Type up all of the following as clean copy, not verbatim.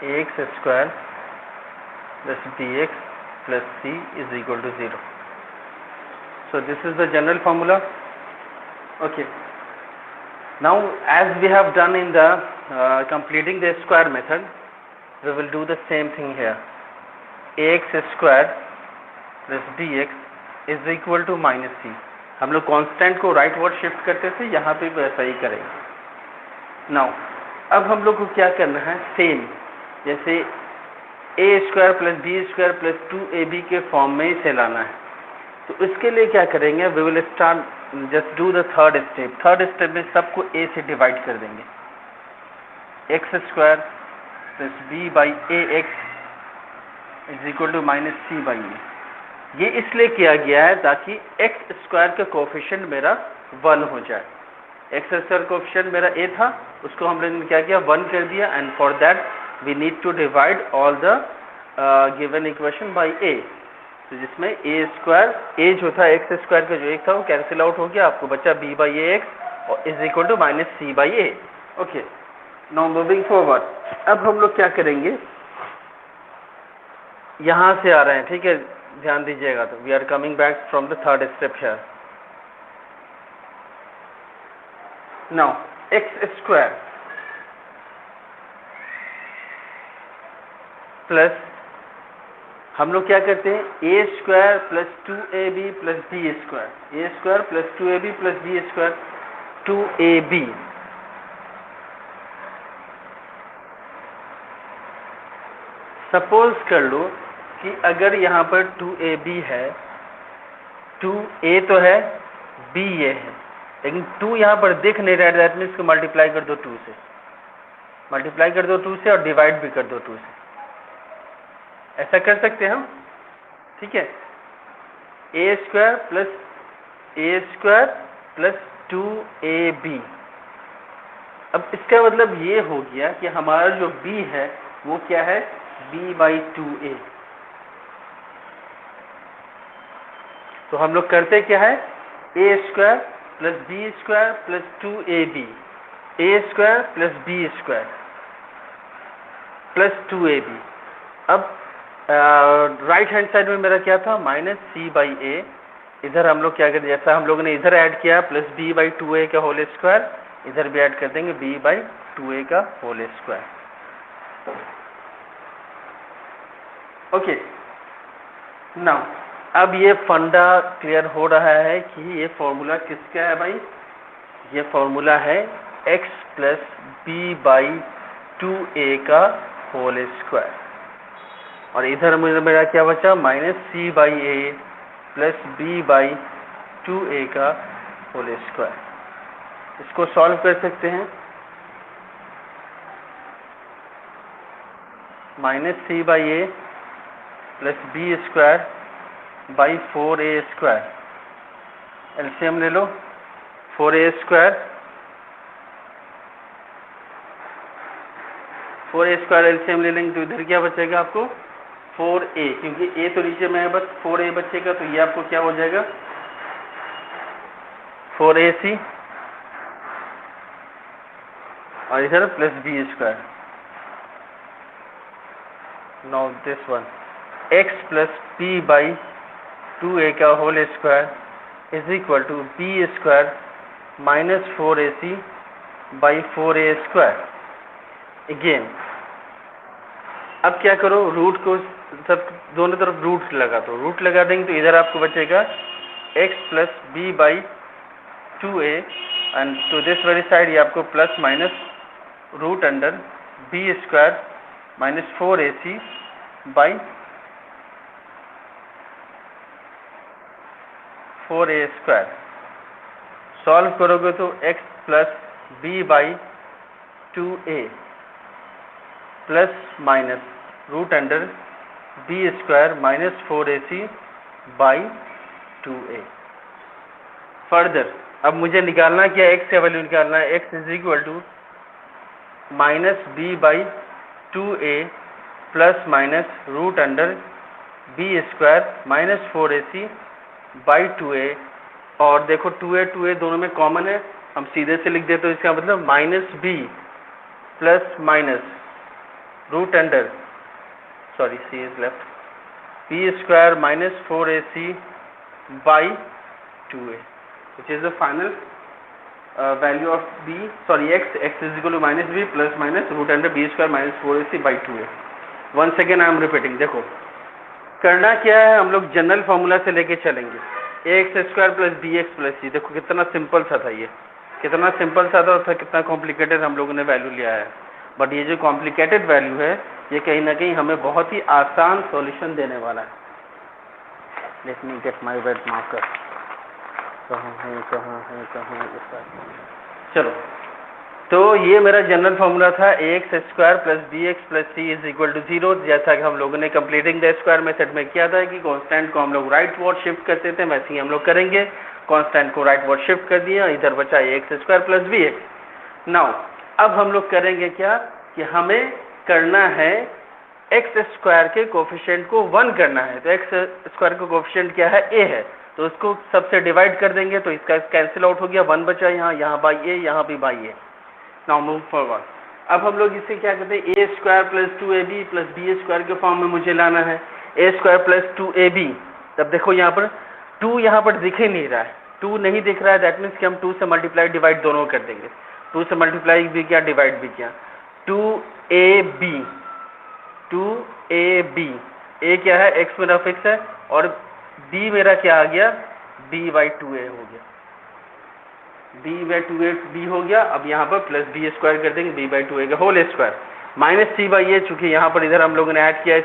ax square plus bx plus c is equal to 0. So this is the general formula. Okay. Now as we have done in the completing the square method, we will do the same thing here. ax square plus bx is equal to minus c. हम लोग constant को right word shift करते थे, यहाँ पे वैसा ही करेंगे. Now अब हम लोग को क्या करना है, सेम जैसे A square plus B square plus 2ab के फॉर्म में इसे लाना है. तो इसके लिए क्या करेंगे, we will start just do the third step. Third step में सबको a से डिवाइड कर देंगे. X square plus B by A X is equal to minus C by A. ये इसलिए किया गया है ताकि एक्स स्क्वायर का कोफिशिएंट मेरा 1 हो जाए. एक्स स्क्वायर कोफिशिएंट मेरा a था, उसको हम लोगों ने क्या किया, 1 कर दिया. And for that we need to divide all the given equation by a. तो जिसमें a स्क्वायर, a जो था एक्स स्क्वायर का जो एक था वो कैंसिल आउट हो गया, आपको बचा b बाई ए एक्स और is equal to minus C by a. Okay, now moving forward. अब हम लोग क्या करेंगे, यहाँ से आ रहे हैं, ठीक है, ध्यान दीजिएगा. तो we are coming back from the third step here. Now X square plus हम लोग क्या करते हैं, A square plus 2ab plus B square, A square plus 2ab plus B square 2ab. Suppose कर लो कि अगर यहाँ पर 2ab है, 2a तो है, b ये है, लेकिन 2 यहाँ पर दिख नहीं रहा है. दैट मीन्स को मल्टीप्लाई कर दो 2 से, मल्टीप्लाई कर दो 2 से और डिवाइड भी कर दो 2 से. ऐसा कर सकते हैं हम, ठीक है. A square plus 2ab. अब इसका मतलब ये हो गया कि हमारा जो b है वो क्या है, b बाई 2a. तो हम लोग करते क्या है, A square plus B square plus 2ab, A square plus B square plus 2ab. अब राइट हैंड साइड में मेरा क्या था, माइनस सी बाई ए. इधर हम लोग क्या करें, जैसा हम लोगों ने इधर ऐड किया प्लस बी बाई 2a का होल स्क्वायर, इधर भी ऐड कर देंगे b बाई 2a का होल स्क्वायर. ओके, नाउ अब ये फंडा क्लियर हो रहा है कि ये फॉर्मूला किसका है भाई, ये फॉर्मूला है x plus B by 2a का होल स्क्वायर. और इधर मेरा क्या बचा, minus C by a plus B by 2a का होल स्क्वायर. इसको सॉल्व कर सकते हैं. Minus C by a plus B square by 4a square. LCM ले लो, 4a स्क्वायर एलसीएम ले लेंगे तो इधर क्या बचेगा आपको, 4a, क्योंकि a तो नीचे में है, बस 4a बचेगा. तो ये आपको क्या हो जाएगा, 4ac और इधर plus b square. Now this one, x plus b by 2a का whole square is equal to b square minus 4ac by 4a square. Again अब क्या करो, रूट को सब दोनों तरफ रूट लगा दो. रूट लगा देंगे तो इधर आपको बचेगा x plus B by 2a and to this very side ये आपको plus minus root under b square minus 4ac by 4a square. Solve करोगे तो x plus B by 2a plus minus root under b square minus 4ac by 2a. Further अब मुझे निकालना क्या, x का value निकालना है. x is equal to minus b by 2a plus minus root under b square minus 4ac by 2a. और देखो 2a दोनों में कॉमन है, हम सीधे से लिख देते, तो इसका मतलब minus b plus minus root under sorry c is left b square minus 4ac by 2a which is the final value of b sorry x is equal to minus b plus minus root under b square minus 4ac by 2a. once again I am repeating. देखो करना क्या है, हम लोग general formula से लेके चलेंगे ax square plus B x plus C. देखो कितना सिंपल सा था, ये कितना सिंपल सा था और कितना कॉम्प्लिकेटेड हम लोगों ने वैल्यू लिया है. बट ये जो कॉम्प्लिकेटेड वैल्यू है ये कहीं ना कहीं हमें बहुत ही आसान सॉल्यूशन देने वाला है. Let me get my red marker. कहाँ है इसका. चलो, तो ये मेरा जनरल फॉर्मूला था ax square plus B x plus c is equal to 0. जैसा कि हम लोगों ने कंप्लीटिंग द स्क्वायर मेथड में किया था कि कांस्टेंट को हम लोग राइट वर्ड शिफ्ट करते थे, वैसे ही हम लोग करेंगे. कांस्टेंट को राइट वर्ड शिफ्ट कर दिया, इधर बचा ax square plus B x. Now अब हम लोग करेंगे क्या कि हमें करना है एक्स स्क्वायर के कोफिशिएंट को 1 करना है. तो एक्स स्क्वायर का कोफिशिएंट क्या है, a है, तो उसको सबसे डिवाइड कर देंगे तो इसका कैंसिल आउट हो गया. 1 बचा यहाँ बाई ए, यहाँ भी by A. Now move forward. अब हम लोग इसे क्या कहते हैं, A square plus 2ab plus B square के फॉर्म में मुझे लाना है. A square plus 2ab. तब देखो यहाँ पर 2 यहाँ पर दिख ही नहीं रहा है, 2 नहीं दिख रहा है. दैट मीन्स कि हम 2 से मल्टीप्लाई डिवाइड दोनों कर देंगे. 2 से मल्टीप्लाई भी किया, डिवाइड भी किया. 2ab ए क्या है, एक्स मेरा फिक्स है और बी मेरा क्या आ गया, b/2a हो गया. b/2a b हो गया. अब यहाँ पर प्लस बी स्क्वायर कर देंगे, b/2a का होल स्क्वायर माइनस c/a. चूंकि यहाँ पर इधर हम लोगों ने ऐड किया है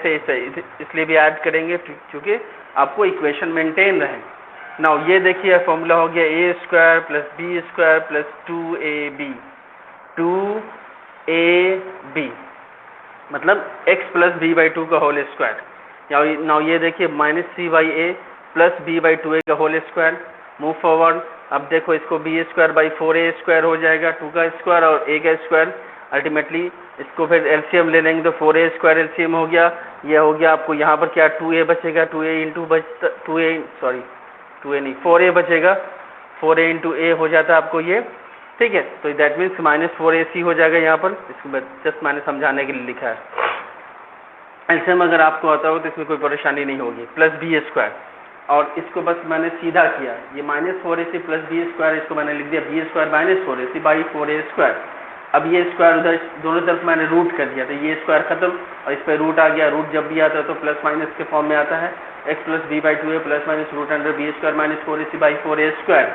इसलिए भी ऐड करेंगे चूंकि आपको इक्वेशन मेंटेन रहे. नाउ ये देखिए फॉर्मूला हो गया A square plus B square plus 2ab मतलब x प्लस b/2 का होल स्क्वायर. नाउ ये देखिए माइनस c/a प्लस b/2a का होल स्क्वायर. Move forward. अब देखो इसको B square by 4a square हो जाएगा, 2 का स्क्वायर और a का स्क्वायर. अल्टीमेटली इसको फिर एलसीएम ले लेंगे तो 4a स्क्वायर एलसीएम हो गया. ये हो गया आपको यहाँ पर क्या 2a बचेगा, 4a बचेगा, 4a इंटू a हो जाता आपको ये. ठीक है, तो दैट मीन्स माइनस 4ac हो जाएगा यहाँ पर. इसको जस्ट मैंने समझाने के लिए लिखा है. एलसीएम अगर आपको आता हो तो इसमें कोई परेशानी नहीं होगी. प्लस बी स्क्वायर और इसको बस मैंने सीधा किया, ये minus 4ac plus B square, इसको मैंने लिख दिया b square minus 4ac by 4a square. अब ये स्क्वायर उधर दोनों तरफ मैंने रूट कर दिया तो ये स्क्वायर खत्म और इस पर रूट आ गया. रूट जब भी आता है तो प्लस माइनस के फॉर्म में आता है. X plus b/2a plus minus root under B square minus 4ac by 4a square.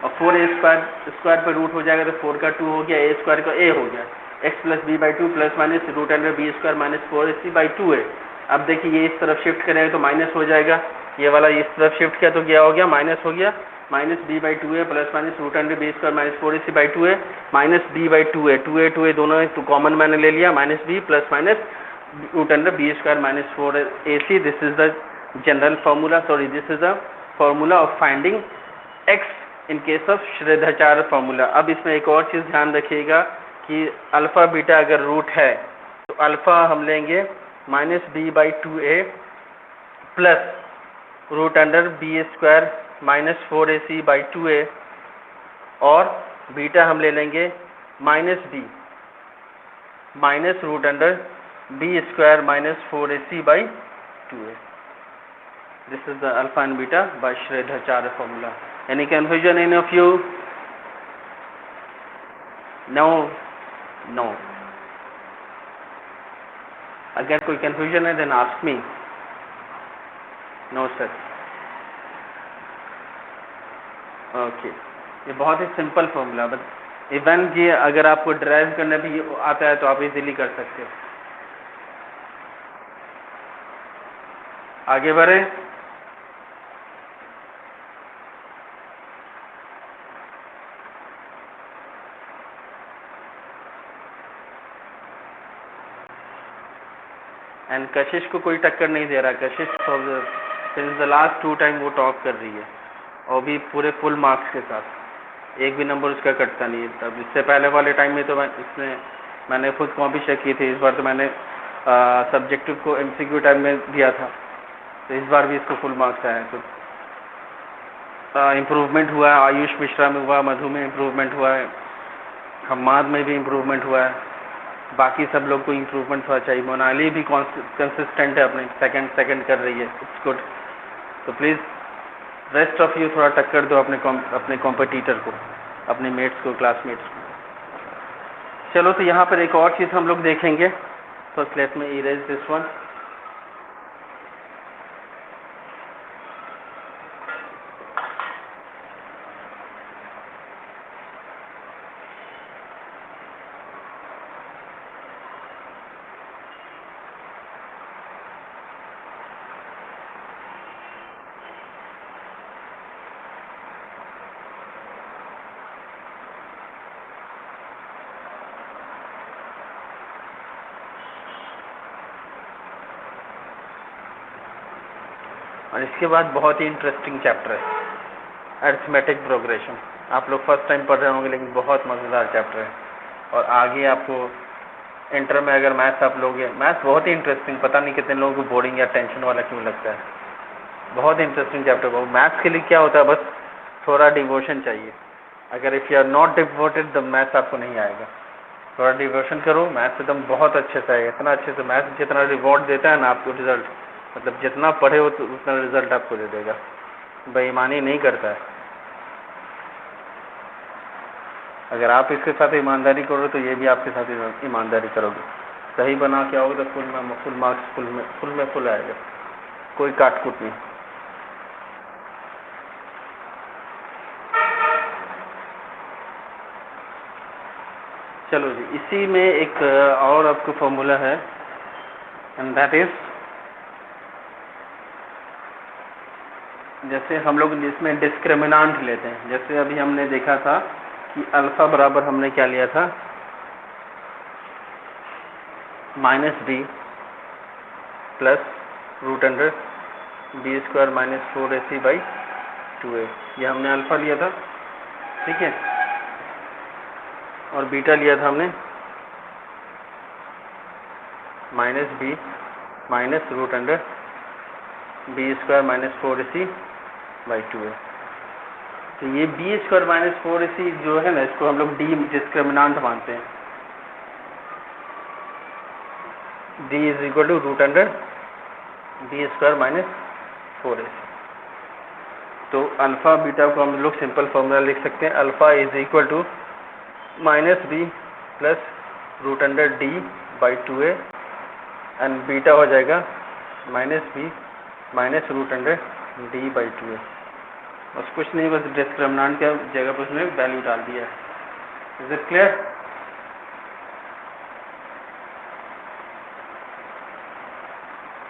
और 4a स्क्वायर पर रूट हो जाएगा तो 4 का 2 हो गया, a स्क्वायर का a हो गया. X plus b/2 plus minus root under B square minus 4ac by 2a. अब देखिए ये इस तरफ शिफ्ट करेंगे तो माइनस हो जाएगा, ये वाला इस तरफ शिफ्ट किया तो क्या हो गया, माइनस हो गया. Minus b/2a plus minus root under B square minus 4ac by 2a minus b/2a 2a दोनों तो कॉमन मैंने ले लिया. Minus b plus minus root under B square minus 4ac. This is the general formula, sorry this is the formula of finding x in case of Shridharacharya formula. अब इसमें एक और चीज़ ध्यान रखिएगा कि अल्फ़ा बीटा अगर रूट है तो अल्फ़ा हम लेंगे minus b/2a plus root under B square minus 4ac by 2a और बीटा हम ले लेंगे minus b minus root under B square minus 4ac by 2a. This is the alpha and beta by Shridharacharya formula. Any confusion in of you? No. अगर कोई confusion है then ask me. No sir. Okay, ये बहुत ही simple formula. But even ये अगर आपको drive करने भी आता है तो आप इजीली कर सकते हो. आगे बढ़ें. एंड कशिश को कोई टक्कर नहीं दे रहा. कशिश सिंस द लास्ट 2 टाइम वो टॉप कर रही है और भी पूरे फुल मार्क्स के साथ, एक भी नंबर उसका कटता नहीं है. तब इससे पहले वाले टाइम में तो मैंने खुद कॉपी चेक की थी. इस बार तो मैंने सब्जेक्टिव को MCQ टाइम में दिया था तो इस बार भी इसको फुल मार्क्स आया. तो इम्प्रूवमेंट हुआ है. आयुष मिश्रा में हुआ, मधु में इम्प्रूवमेंट हुआ है, हम्माद में भी इम्प्रूवमेंट हुआ है. बाकी सब लोग को इम्प्रूवमेंट थोड़ा चाहिए। मोनाली भी कंसिस्टेंट है, अपने सेकंड कर रही है, इट्स गुड। तो प्लीज़ रेस्ट ऑफ यू थोड़ा टक्कर दो अपने कॉम्पिटिटर को, अपने मेट्स को, क्लासमेट्स को। चलो, तो यहाँ पर एक और चीज़ हम लोग देखेंगे। फर्स्ट लेट में इरेज दिस वन। और इसके बाद बहुत ही इंटरेस्टिंग चैप्टर है, अरिथमेटिक प्रोग्रेशन। आप लोग फर्स्ट टाइम पढ़ रहे होंगे, लेकिन बहुत मज़ेदार चैप्टर है। और आगे आपको इंटर में अगर मैथ्स आप लोगे, मैथ्स बहुत ही इंटरेस्टिंग, पता नहीं कितने लोगों को बोरिंग या टेंशन वाला क्यों लगता है। बहुत इंटरेस्टिंग चैप्टर है। मैथ्स के लिए क्या होता है, बस थोड़ा डिवोशन चाहिए। अगर if you are not devoted तो मैथ्स आपको नहीं आएगा। थोड़ा डिवोशन करो, मैथ्स एकदम बहुत अच्छे से आएगा। इतना अच्छे से मैथ्स जितना रिवॉर्ड देता है ना आपको, रिजल्ट मतलब जितना पढ़े हो तो उतना रिजल्ट आपको दे देगा, बेईमानी नहीं करता है। अगर आप इसके साथ ईमानदारी करो तो ये भी आपके साथ ईमानदारी करोगे। सही बना के आओगे तो फुल मार्क्स फुल आएगा, कोई काटकूट नहीं। चलो जी, इसी में एक और आपको फॉर्मूला है, एंड दैट इज, जैसे हम लोग इसमें डिस्क्रिमिनांट लेते हैं। जैसे अभी हमने देखा था कि अल्फा बराबर हमने क्या लिया था, -b प्लस √b² - 4ac/2a, ये हमने अल्फा लिया था, ठीक है। और बीटा लिया था हमने -b - √b² - 4ac/2a। तो ये b² - 4ac जो है ना, इसको हम लोग डी डिस्क्रिमिनांट मानते हैं। d = √b² - 4ac। तो अल्फ़ा बीटा को हम लोग सिंपल फॉर्मूला लिख सकते हैं। Alpha = -b plus √d/2a, and beta हो जाएगा -b - √d/2a। बस कुछ नहीं, बस डिस्क्रिमिनेंट के जगह पर उसने वैल्यू डाल दिया है। Is it clear?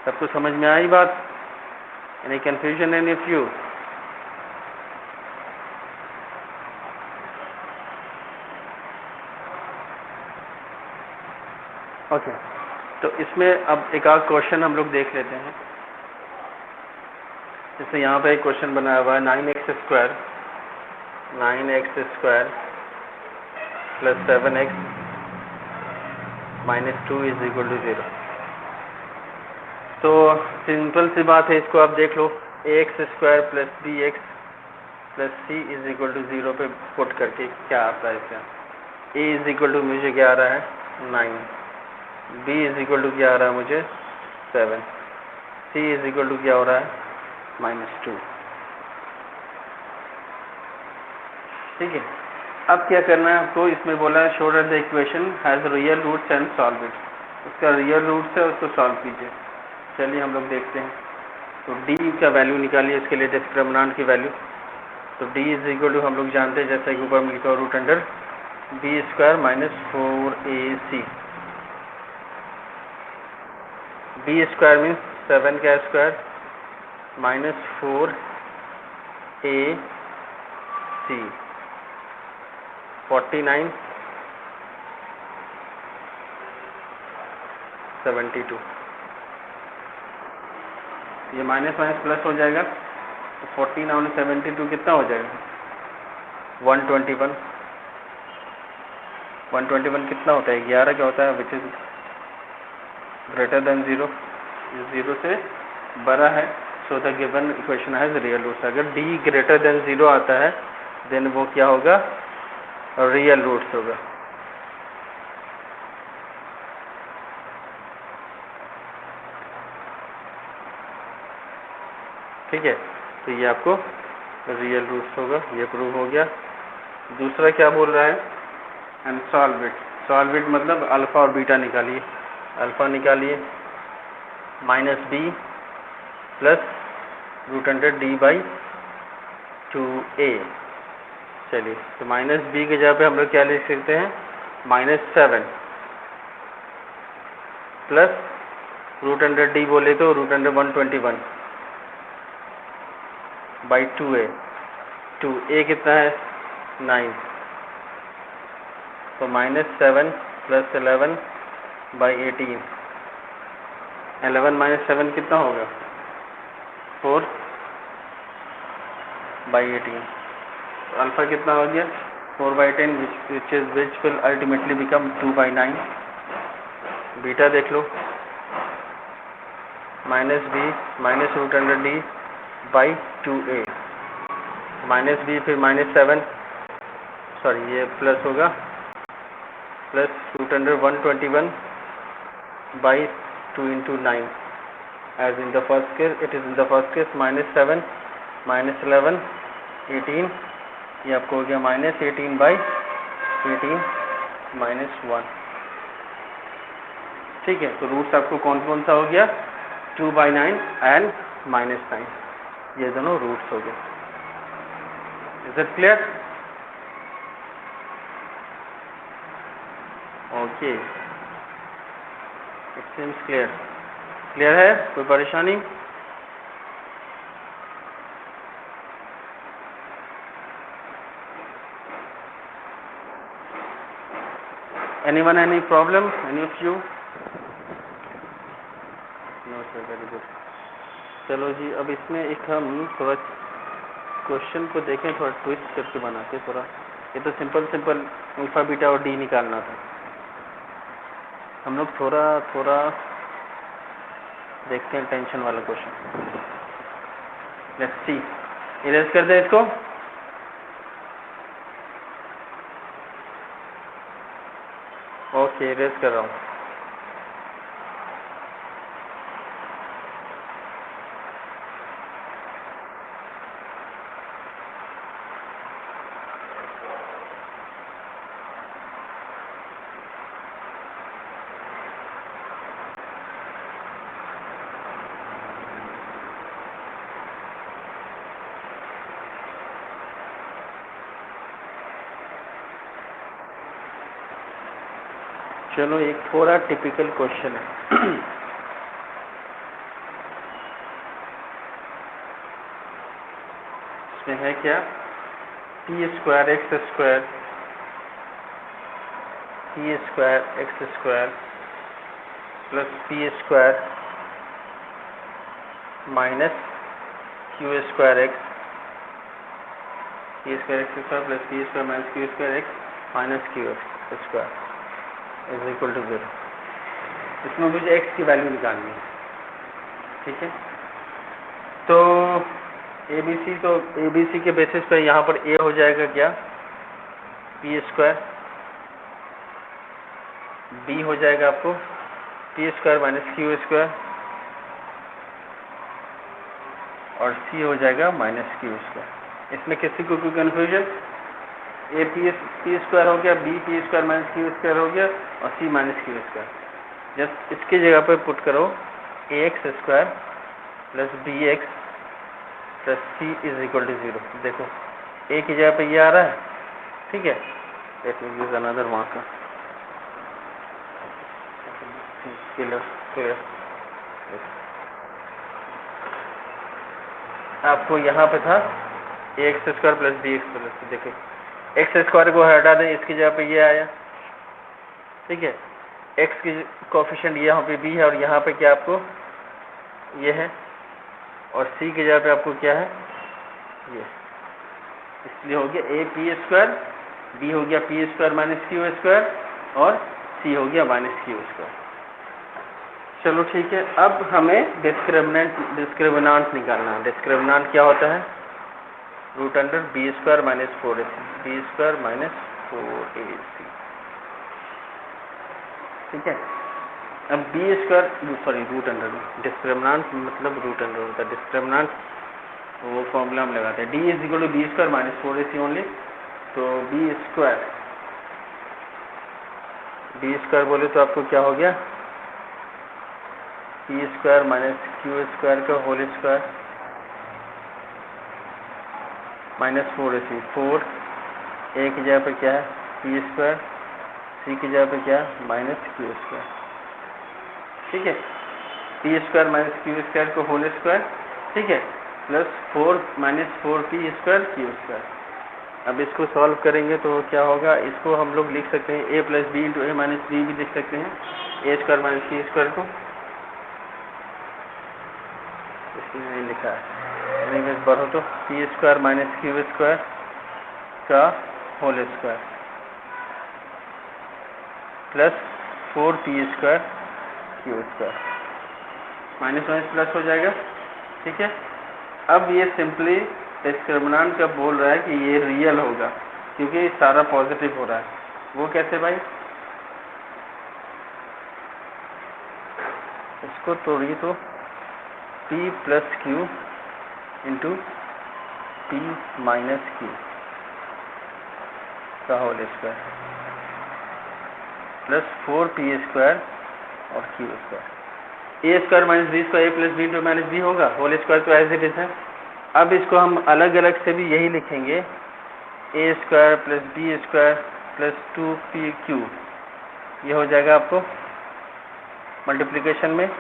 सबको समझ में आई बात? Any confusion any few? Okay, तो इसमें अब एक आध क्वेश्चन हम लोग देख लेते हैं। जैसे यहाँ पे एक क्वेश्चन बनाया हुआ है, 9x² + 7x - 2 = 0। तो सिंपल सी बात है, इसको आप देख लो, ax² + bx + c = 0 पे पुट करके क्या आता है इसका। a = मुझे क्या आ रहा है, 9, b = क्या आ रहा है मुझे, 7, c = क्या हो रहा है, -2। ठीक है। अब क्या करना है आपको, इसमें बोला है show that the equation has real roots and solve it. उसका रियल रूट्स है, उसको सॉल्व कीजिए। चलिए हम लोग देखते हैं। तो d का वैल्यू निकालिए, इसके लिए डिस्क्रिमिनेंट की वैल्यू। तो d = हम लोग जानते हैं, जैसे कि ऊपर में लिखा √b² - 4ac। b² मीन्स 7 का स्क्वायर -4ac, 49 72। ये माइनस प्लस हो जाएगा, तो 14 और 72 कितना हो जाएगा, 121। 121 कितना होता है, 11 क्या होता है, विच इज ग्रेटर देन 0, 0 से बड़ा है। So the given equation has real roots. अगर d ग्रेटर देन 0 आता है, देन वो क्या होगा, रियल रूट्स होगा। ठीक है, तो ये आपको रियल रूट्स होगा, ये प्रूव हो गया। दूसरा क्या बोल रहा है, and solve it. Solve it मतलब अल्फ़ा और बीटा निकालिए। अल्फ़ा निकालिए माइनस बी प्लस √100d/2a। चलिए, तो माइनस बी के जगह पे हम लोग क्या लिख सकते हैं, -7 प्लस √100d बोले तो √121/2a। 2a कितना है, 9, तो -7 प्लस 11/18। 11 - 7 कितना होगा, 4/18। तो अल्फ़ा कितना हो गया, 4/10, which will ultimately become 2/9। Beta देख लो, minus B minus √100d/2a, minus B फिर -7, सॉरी ये प्लस होगा, plus √121/2 × 9, as in the first case, it is in the first case -7 -11 18, ये आपको हो गया -18/18 -1। ठीक है, तो रूट्स आपको कौन कौन सा हो गया, 2/9 एंड -9, ये दोनों रूट्स हो गए। Is it clear? Okay, it seems clear. Clear है, कोई परेशानी? Anyone any problem? Any of you? No sir, very good. चलो जी, अब इसमें एक हम थोड़ा क्वेश्चन को देखें, थोड़ा ट्विस्ट करके बनाते थोड़ा। ये तो सिंपल अल्फा बीटा और डी निकालना था, हम लोग थोड़ा देखते हैं टेंशन वाला क्वेश्चन। लेट्स सी, इरेज कर दें इसको। ओके, इरेज कर रहा हूँ। चलो, एक थोड़ा टिपिकल क्वेश्चन है। इसमें है क्या, t² x² plus p² minus q² x, p² plus p² minus q² x minus q² is equal to 0। इसमें मुझे x की वैल्यू निकालनी है। ठीक है, तो ABC के बेसिस पे यहाँ पर a हो जाएगा क्या, p², b हो जाएगा आपको p² माइनस q², और c हो जाएगा माइनस q²। इसमें किसी को कोई कन्फ्यूजन, a p² हो गया, b p² माइनस q² हो गया, और c माइनस q²। जस्ट इसकी जगह पर पुट करो ax² plus bx plus c is equal to 0। देखो, a की जगह पे ये आ रहा है। ठीक है, लेट मी यूज अनदर मार्कर। क्लियर, आपको यहाँ पे था ax² प्लस bx प्लस, देखो x² को हटा दें, इसकी जगह पे ये आया। ठीक है, x की कोफिशिएंट यहाँ पे b है, और यहाँ पे क्या आपको ये है, और c की जगह पे आपको क्या है, ये। इसलिए हो गया a p², b हो गया p² माइनस q², और c हो गया माइनस q²। चलो ठीक है, अब हमें डिस्क्रिमिनेंट निकालना है। डिस्क्रिमिनेंट क्या होता है, √b² minus 4ac, b² minus 4ac। ठीक है, अब b² सॉरी √, डिस्क्रिमिनेंट मतलब √, होता है। डिस्क्रिमिनेंट तो वो फॉर्मूला हम लगाते हैं, d is equal to b square minus 4ac only. तो बी स्क्वायर बोले तो आपको क्या हो गया, p square minus Q square का whole square minus 4ac। 4 a की जगह पे क्या है पी स्क्वायर, सी की जगह पे क्या है माइनस क्यू स्क्वायर। ठीक है, p square minus Q square को होल स्क्वायर, ठीक है, plus 4 minus 4p square Q square. अब इसको सॉल्व करेंगे तो क्या होगा, इसको हम लोग लिख सकते हैं a plus B into A minus B भी लिख सकते हैं, A square minus C square को, इसमें नहीं लिखा है, नहीं बस बढ़ो तो P square minus Q square का whole square plus 4p square Q square, minus minus plus हो जाएगा। ठीक है, अब ये सिंपली डिस्क्रिमिनेंट का बोल रहा है कि ये रियल होगा क्योंकि सारा पॉजिटिव हो रहा है। वो कैसे भाई, इसको तोड़िए तो p plus q into p minus q का whole square plus 4p square और q square. A square minus b square a plus B into minus b होगा, होल स्क्वायर तो एज इट इज है। अब इसको हम अलग अलग से भी यही लिखेंगे, a square plus B square plus 2pq, ये हो जाएगा आपको मल्टीप्लिकेशन में,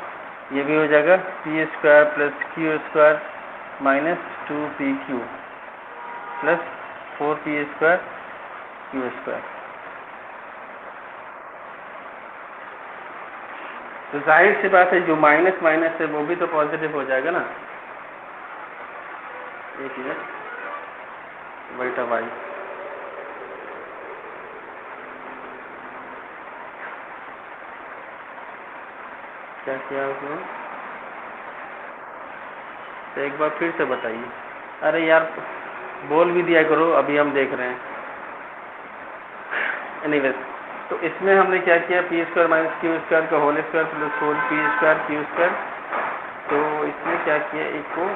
ये भी हो जाएगा P square plus q square minus 2pq plus 4p square Q square. तो जाहिर सी बात है जो माइनस माइनस है वो भी तो पॉजिटिव हो जाएगा ना। एक मिनट, बल्टा वाई क्या किया उसने, तो एक बार फिर से बताइए। अरे यार बोल भी दिया करो, अभी हम देख रहे हैं। एनीवेज, तो इसमें हमने क्या किया, p square minus Q square का whole square plus 4p square Q square. तो इसमें क्या किया, एक को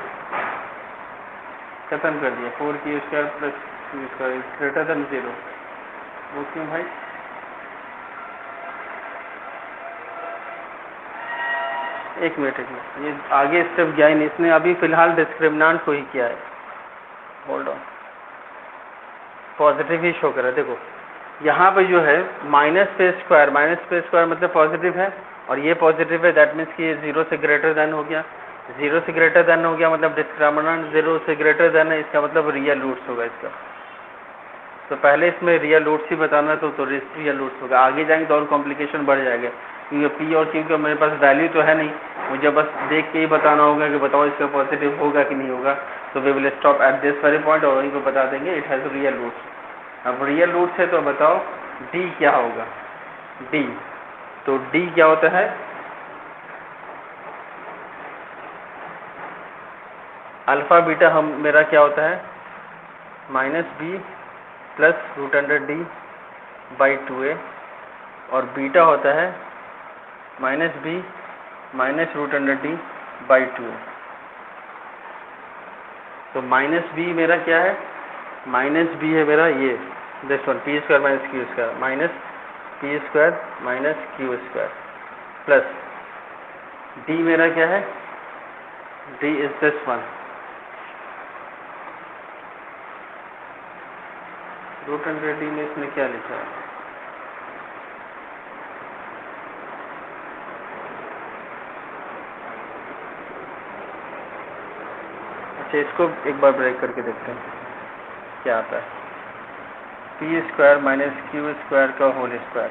खत्म कर दिया, 4p square plus q square greater than 0। वो क्यों भाई, एक मिनट, ये आगे स्टेप गया ही नहीं, इसने अभी फिलहाल डिस्क्रिमिनेंट को ही किया है। Hold on, positive he show कर रहा है। देखो यहाँ पे जो है माइनस पे स्क्वायर मतलब पॉजिटिव है और ये पॉजिटिव है, दैट मीन्स कि ये 0 से ग्रेटर देन हो गया। 0 से ग्रेटर देन हो गया मतलब डिस्क्रिमिनेंट 0 से ग्रेटर देन है, इसका मतलब रियल रूट्स होगा इसका। तो पहले इसमें रियल रूट्स ही बताना तो रियल रूट्स होगा, आगे जाएंगे तो और कॉम्प्लिकेशन बढ़ जाएगा क्योंकि पी और क्यू का मेरे पास वैल्यू तो है नहीं, मुझे बस देख के ही बताना होगा कि बताओ इसका पॉजिटिव होगा कि नहीं होगा। तो we will stop at this very point और वहीं को बता देंगे इट हैज़ रियल रूट्स। अब रियल रूट्स है तो बताओ डी क्या होगा, डी, तो डी क्या होता है, अल्फ़ा बीटा हम मेरा क्या होता है minus b plus root under d by 2a और बीटा होता है minus B minus root under d by 2a। तो माइनस बी मेरा क्या है, माइनस बी है मेरा ये this one, p square minus Q square minus p square minus Q square plus d मेरा क्या है, d is this one, root under d में इसने क्या लिखा है, अच्छा इसको एक बार ब्रेक करके देखते हैं क्या आता है। P square minus Q square का होल स्क्वायर,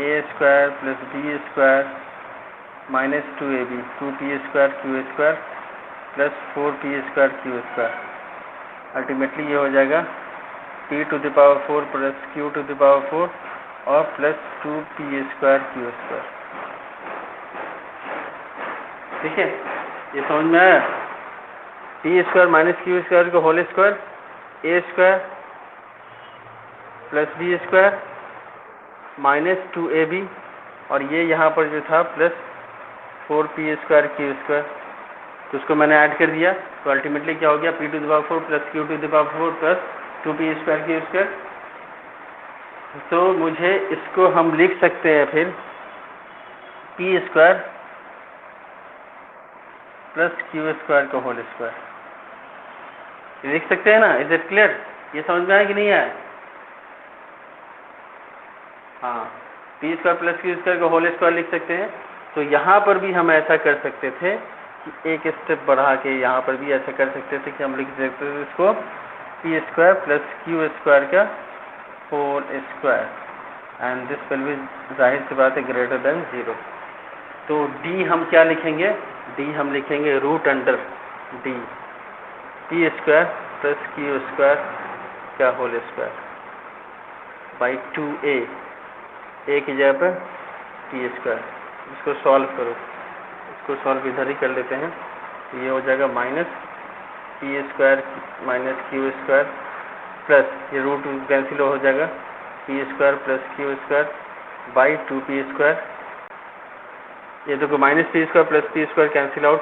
ए square plus B square minus 2ab 2p square Q square plus 4p square Q square. Ultimately ये हो जाएगा p to the power 4 plus q to the power 4 और plus 2p square Q square. ठीक है, ये समझ में आया, p square minus Q square का होल स्क्वायर, ए square plus B square minus 2ab और ये यहाँ पर जो था plus 4p square Q square. तो उसको मैंने ऐड कर दिया, तो अल्टीमेटली क्या हो गया, p to the power 4 plus q to the power 4 plus 2p square q square. तो मुझे इसको हम लिख सकते हैं फिर p square plus q square का होल स्क्वायर लिख सकते हैं ना। Is it clear? ये समझ में आया कि नहीं आया? हाँ, p square plus q square का होल स्क्वायर लिख सकते हैं। तो यहाँ पर भी हम ऐसा कर सकते थे कि एक स्टेप बढ़ा के यहाँ पर भी ऐसा कर सकते थे कि हम लिख सकते थे इसको p square plus q square का whole square and this will be, जाहिर सी बात है, ग्रेटर देन 0। तो d हम क्या लिखेंगे, d हम लिखेंगे root under d p square plus q square का whole square by 2a, a की जगह पर p स्क्वायर। इसको सॉल्व करो, इसको सॉल्व इधर ही कर लेते हैं। ये हो जाएगा minus p square minus q square plus ये रूट कैंसिल हो जाएगा p square plus q square by 2p square. ये देखो minus p square plus p square cancel out,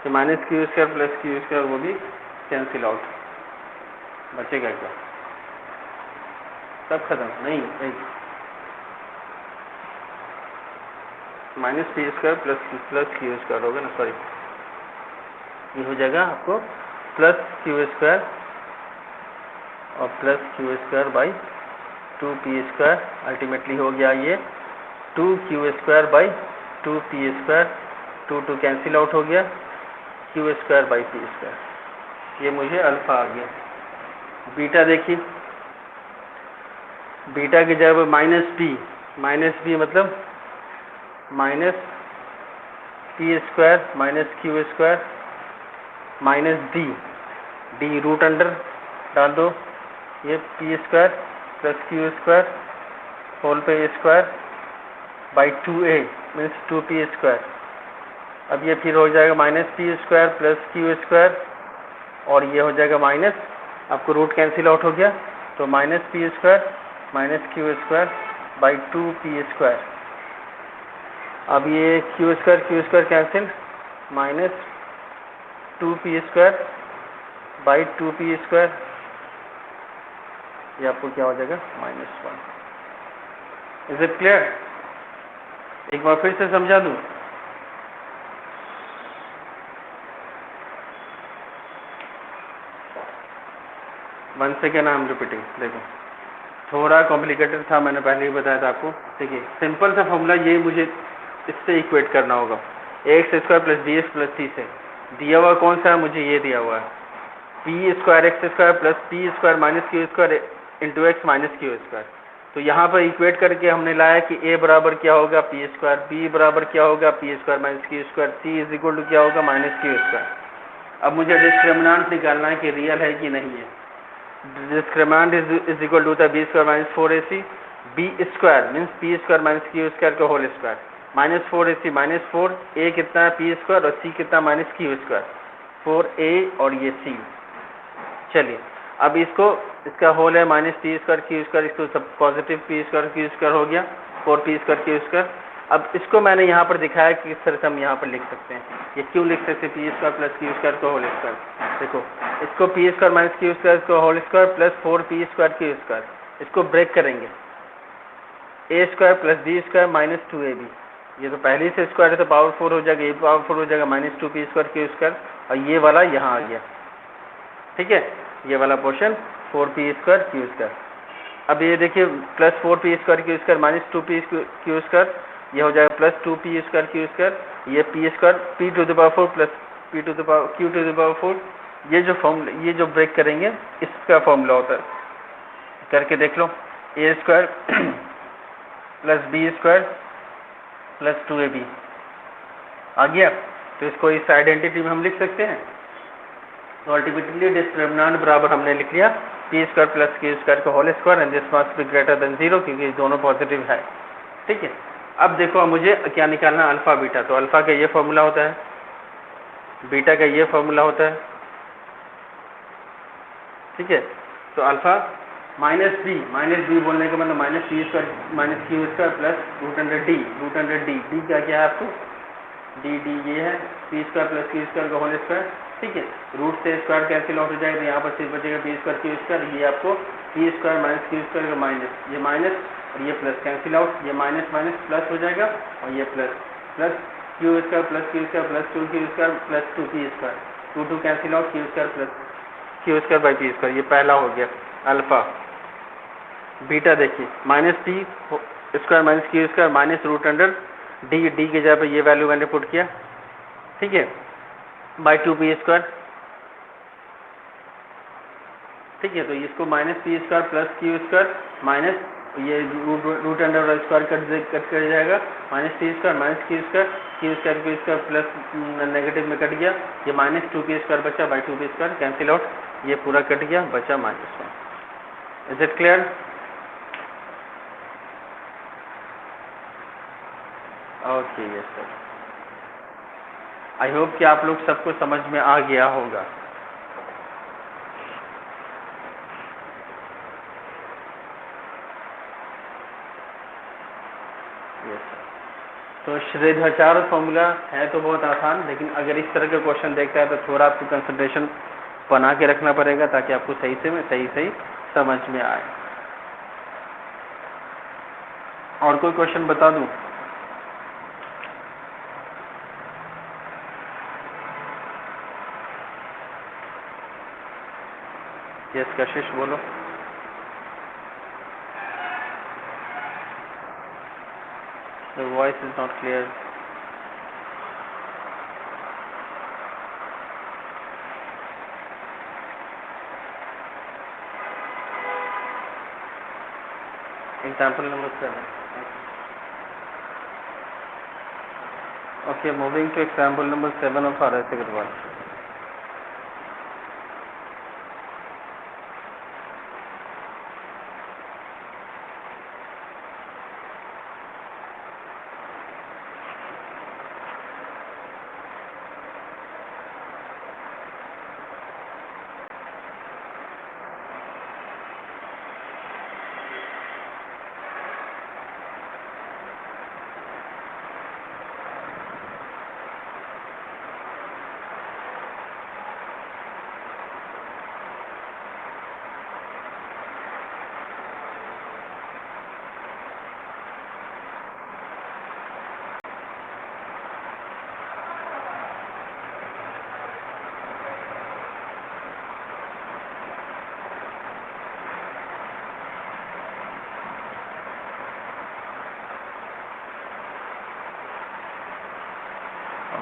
तो minus q square plus q square वो भी cancel out, बचेगा क्या? सब खत्म नहीं, एक minus p square plus q square होगा ना, सॉरी, ये हो जाएगा आपको प्लस q स्क्वायर और plus q square by 2p square. Ultimately हो गया ये 2q square by 2p square, 2 cancel out हो गया, q square by p square. ये मुझे अल्फा आ गया। बीटा देखिए, बीटा की जगह माइनस p मतलब minus p square minus q square minus d root under डाल दो, ये p square plus q square whole पे square by 2a means 2p square. अब ये फिर हो जाएगा minus p square plus q square और ये हो जाएगा माइनस, आपको रूट कैंसिल आउट हो गया, तो minus p square minus q square by 2p square. अब ये q square cancel, minus 2p square by 2p square, ये आपको क्या हो जाएगा -1। Is it clear? एक बार फिर से समझा दूं। One second I am repeating. देखो थोड़ा कॉम्प्लिकेटेड था, मैंने पहले ही बताया था आपको। देखिए सिंपल सा फॉर्मूला, ये मुझे इससे इक्वेट करना होगा x square plus d x plus c से। दिया हुआ कौन सा है? मुझे ये दिया हुआ है p square x square plus P square minus Q square into x minus Q square. तो यहाँ पर इक्वेट करके हमने लाया कि ए बराबर क्या होगा पी स्क्वायर, बी बराबर क्या होगा p square minus Q square, c is equal to क्या होगा माइनस क्यू स्क्वायर। अब मुझे डिस्क्रिमिनेंट निकालना है कि रियल है कि नहीं है। डिस्क्रिमिनेंट इज इक्वल टू था b square minus 4ac, b square means p square minus Q square का whole square minus 4ac minus 4, a कितना है पी स्क्वायर और सी कितना माइनस क्यू स्क्वायर, 4a और ये सी। चलिए अब इसको, इसका होल है minus p square Q square, इसको सब positive P square Q square हो गया 4p स्क्वायर क्यू स्क्वायर। अब इसको मैंने यहाँ पर दिखाया कि किस तरह से हम यहाँ पर लिख सकते हैं। ये क्यों लिख सकते हैं p square plus q square का होल स्क्वायर। देखो इसको p square minus Q square का whole square plus 4p square Q square, इसको ब्रेक करेंगे a square plus B square minus 2ab। ये तो पहले से स्क्वायर है तो पावर 4 हो जाएगा, ये पावर 4 हो जाएगा minus 2p square Q square और ये वाला यहाँ आ गया। ठीक है, ये वाला portion 4p square Q square. अब ये देखिए plus 4p square Q square minus 2p q square, ये हो जाएगा plus 2p square Q square, ये p square p to the power 4 plus p to the power q to the power 4। ये जो formula, ये जो ब्रेक करेंगे इसका फॉर्मूला होता है, करके देख लो। A square plus B square plus 2ab आ गया। तो इसको इस आइडेंटिटी में हम लिख सकते हैं। तो अल्टीमेटली डिस्क्रिमिनेंट बराबर हमने लिख लिया p square plus q square का whole square and this must be greater than 0 क्योंकि दोनों पॉजिटिव है। ठीक है, अब देखो मुझे क्या निकालना है, अल्फा बीटा। तो अल्फा का ये फॉर्मूला होता है, बीटा का ये फॉर्मूला होता है। ठीक है, तो अल्फा माइनस बी बोलने का मतलब minus p square minus Q square plus root under d. D क्या क्या है आपको डी ये है p square plus q square का होल स्क्वायर, ठीक है। रूट से स्क्वायर कैंसिल आउट हो जाएगा तो यहाँ पर सिर्फ बचेगा पी स्क्वायर क्यू स्क्वायर, ये आपको p square minus Q square का माइनस, ये माइनस और ये प्लस कैंसिल आउट, ये माइनस माइनस प्लस हो जाएगा और ये plus plus q square plus q square plus 2 q square plus 2 p square, 2 cancel out, q square plus q square by p square, ये पहला हो गया अल्फा। बीटा देखिए minus p square minus Q square minus root under d, D के जगह पे ये value मैंने पुट किया, ठीक है, बाई 2 पी स्क्वायर, ठीक है। तो इसको minus p square plus q square minus ये रूट अंडर स्क्वायर कट कर जाएगा, minus T square minus Q square plus negative में कट गया, ये माइनस 2 पी स्क्वायर बचा by 2 p square cancel out, ये पूरा कट गया बचा -1। Is it clear? Okay yes sir, I hope कि आप लोग सबको समझ में आ गया होगा। तो श्रेधाचार्य फॉर्मूला है तो बहुत आसान, लेकिन अगर इस तरह के क्वेश्चन देखता है तो थोड़ा आपको कंसंट्रेशन बना के रखना पड़ेगा ताकि आपको सही समझ में आए। और कोई क्वेश्चन बता दूं? यस कशिश बोलो। The voice is not clear. Example number 7. Okay, moving to example number 7 of RS Agarwal.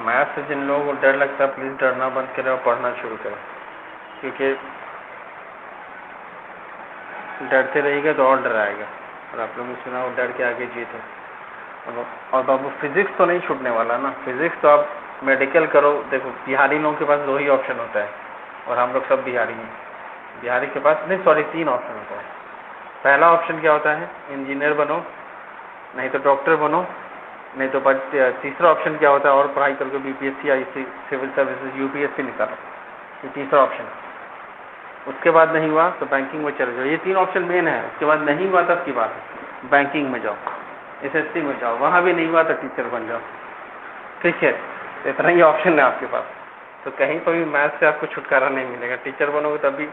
Math से जिन लोगों को डर लगता है प्लीज़ डरना बंद करें और पढ़ना शुरू करें, क्योंकि डरते रहिएगा तो और डर आएगा। और आप लोगों ने सुना वो डर के आगे जीत है। और बाबू फिजिक्स तो नहीं छूटने वाला ना, फिजिक्स तो आप मेडिकल करो। देखो बिहारी लोगों के पास 2 ही ऑप्शन होता है और हम लोग सब बिहारी हैं। बिहारी के पास 3 ऑप्शन होता है। पहला ऑप्शन क्या होता है, इंजीनियर बनो, नहीं तो डॉक्टर बनो, नहीं तो तीसरा ऑप्शन क्या होता है, और पढ़ाई करके बीपीएससी या सिविल सर्विसेज यूपीएससी निकालो, ये तीसरा ऑप्शन। उसके बाद नहीं हुआ तो बैंकिंग में चले जाओ। ये 3 ऑप्शन मेन है। उसके बाद नहीं हुआ तब की बात है, बैंकिंग में जाओ, एसएससी में जाओ, वहाँ भी नहीं हुआ तो टीचर बन जाओ, ठीक है। इतना ही ऑप्शन है आपके पास। तो कहीं पर भी मैथ से आपको छुटकारा नहीं मिलेगा। टीचर बनोगे तब भी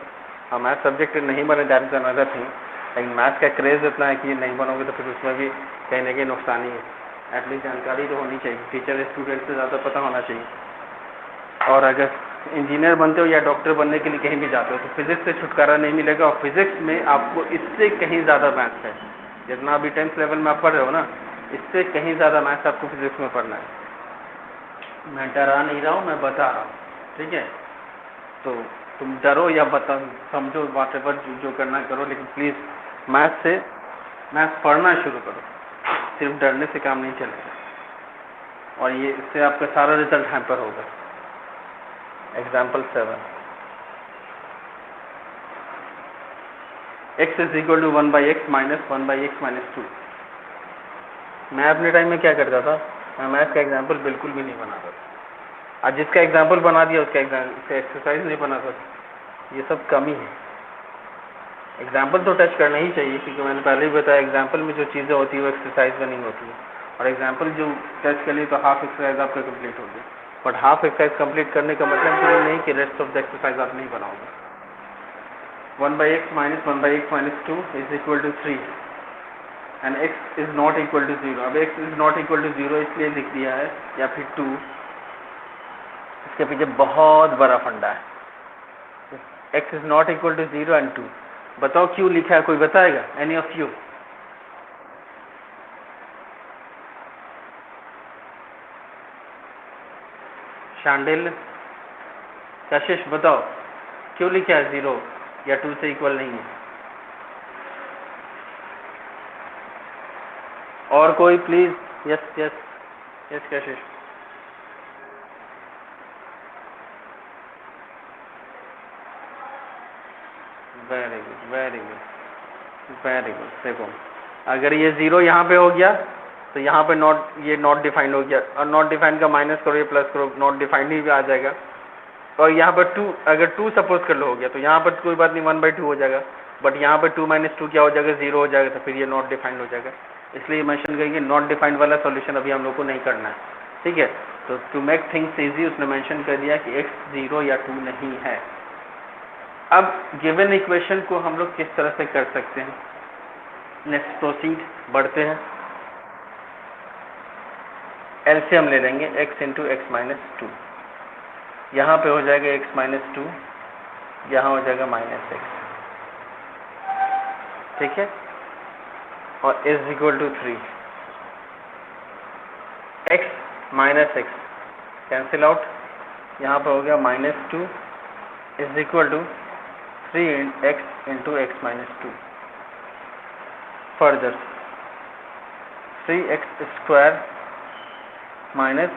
मैथ सब्जेक्ट नहीं बने, दैट इज अनदर थिंग, लेकिन मैथ का क्रेज इतना है कि नहीं बनोगे तो फिर उसमें भी कहीं ना कहीं नुकसान ही है। एटलीस्ट जानकारी तो होनी चाहिए, टीचर स्टूडेंट से ज़्यादा पता होना चाहिए। और अगर इंजीनियर बनते हो या डॉक्टर बनने के लिए कहीं भी जाते हो तो फिजिक्स से छुटकारा नहीं मिलेगा। और फिजिक्स में आपको इससे कहीं ज़्यादा मैथ्स है, जितना अभी 10th लेवल में आप पढ़ रहे हो ना, इससे कहीं ज़्यादा मैथ्स आपको फिजिक्स में पढ़ना है। मैं डरा नहीं रहा हूँ, मैं बता रहा हूँ, ठीक है। तो तुम डरो या समझो, वॉटेवर जो करना करो, लेकिन प्लीज़ मैथ्स पढ़ना शुरू करो। सिर्फ डरने से काम नहीं चलेगा और ये इससे आपका सारा रिजल्ट हैम्पर होगा। Example 7, x is equal to 1/x minus 1/x minus 2। मैं अपने टाइम में क्या करता था, मैं मैथ का एग्जाम्पल बिल्कुल भी नहीं बनाता था। आज जिसका एग्जाम्पल बना दिया उसका एक्सरसाइज नहीं बनाता था। ये सब कमी है। एग्जाम्पल तो टच करना ही चाहिए, क्योंकि मैंने पहले ही बताया एग्जाम्पल में जो चीज़ें होती है वो एक्सरसाइज में नहीं होती है। और एग्जाम्पल जो टेस्ट के लिए तो हाफ एक्सरसाइज आपका कंप्लीट हो गया, बट हाफ एक्सरसाइज कंप्लीट करने का मतलब ये नहीं कि रेस्ट ऑफ द एक्सरसाइज आप नहीं बनाओगे। 1/x minus 1/x minus 2 is equal to 3 and x is not equal to 0। अब x is not equal to 0 इसलिए लिख दिया है, या फिर 2, इसके पीछे बहुत बड़ा फंडा है। x is not equal to 0 and 2, बताओ क्यों लिखा है, कोई बताएगा? Any of you? शांडिल, कशिश, बताओ क्यों लिखा है 0 या 2 से इक्वल नहीं है? और कोई please? Yes yes yes Kashish. Very good very good very good. देखो अगर ये 0 यहाँ पे हो गया तो यहाँ पे नॉट, ये नॉट डिफाइंड हो गया, और नॉट डिफाइंड का माइनस करो, ये प्लस करो, नॉट डिफाइंड ही आ जाएगा। और यहाँ पर 2, अगर 2 सपोज कर लो हो गया तो यहाँ पर कोई बात नहीं, 1/2 हो जाएगा, बट यहाँ पर 2 - 2 क्या हो जाएगा? 0 हो जाएगा, तो फिर ये नॉट डिफाइंड हो जाएगा। इसलिए मेंशन करेंगे नॉट डिफाइंड वाला सॉल्यूशन अभी हम लोग को नहीं करना है, ठीक है। तो टू मेक थिंग्स इजी उसने मेंशन कर दिया कि x 0 या 2 नहीं है। अब गिवन इक्वेशन को हम लोग किस तरह से कर सकते हैं? नेक्स्ट प्रोसीड, बढ़ते हैं। एलसीएम ले लेंगे, x इंटू एक्स माइनस 2, यहाँ पे हो जाएगा x माइनस 2, यहाँ हो जाएगा -x, ठीक है, और is equal to 3। x minus x cancel out, यहाँ पे हो गया -2 is equal to 3x into x minus 2। Further 3x square minus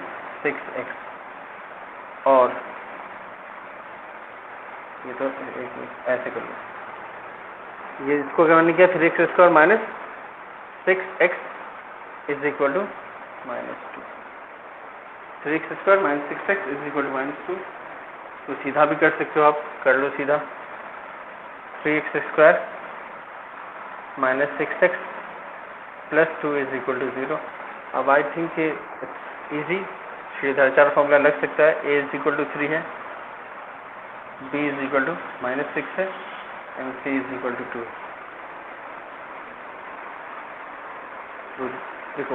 6x, और ये तो ऐसे कर लो, ये इसको क्या मैंने किया, 3x square minus 6x is equal to -2। 3x square minus 6x is equal to -2। तो सीधा भी कर सकते हो आप, कर लो सीधा। 3x square minus 6x plus 2 is equal to 0। अब आई थिंक इट्स इजी, सीधा फॉर्मूला लग सकता है। a इज इक्वल टू 3 है, b इज इक्वल टू -6 है, and c is equal to 2। तो देखो